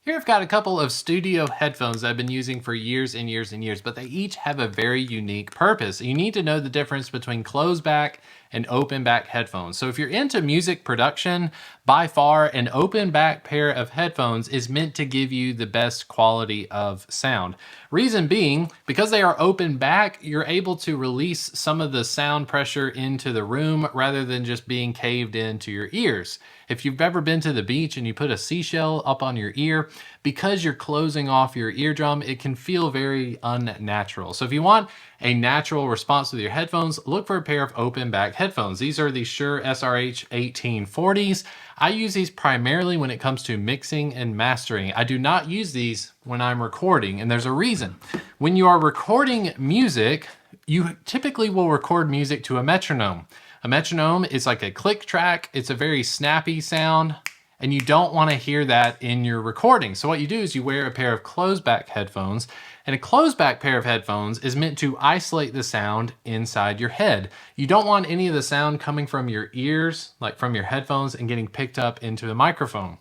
Here I've got a couple of studio headphones that I've been using for years and years and years, but they each have a very unique purpose. You need to know the difference between closed back and open back headphones. So if you're into music production, by far an open back pair of headphones is meant to give you the best quality of sound. Reason being, because they are open back, you're able to release some of the sound pressure into the room rather than just being caved into your ears. If you've ever been to the beach and you put a seashell up on your ear, because you're closing off your eardrum, it can feel very unnatural. So if you want a natural response with your headphones, look for a pair of open back headphones. These are the Shure SRH 1840s. I use these primarily when it comes to mixing and mastering. I do not use these when I'm recording, and there's a reason. When you are recording music, you typically will record music to a metronome. A metronome is like a click track. It's a very snappy sound, and you don't want to hear that in your recording. So what you do is you wear a pair of closed back headphones, and a closed back pair of headphones is meant to isolate the sound inside your head. You don't want any of the sound coming from your ears, like from your headphones, and getting picked up into the microphone.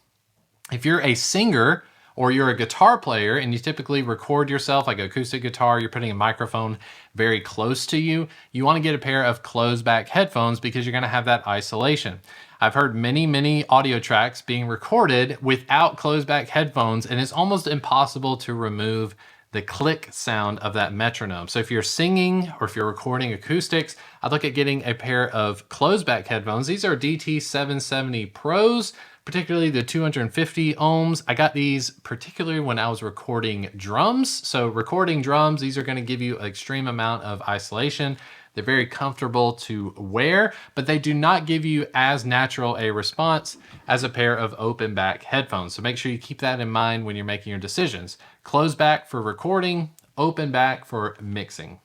If you're a singer or you're a guitar player and you typically record yourself like acoustic guitar, you're putting a microphone very close to you, you want to get a pair of closed back headphones because you're going to have that isolation. I've heard many audio tracks being recorded without closed back headphones, and it's almost impossible to remove the click sound of that metronome. So if you're singing or if you're recording acoustics, I'd look at getting a pair of closed back headphones. These are DT770 Pros, particularly the 250 ohms. I got these particularly when I was recording drums. So recording drums, these are going to give you an extreme amount of isolation. They're very comfortable to wear, but they do not give you as natural a response as a pair of open back headphones. So make sure you keep that in mind when you're making your decisions. Closed back for recording, open back for mixing.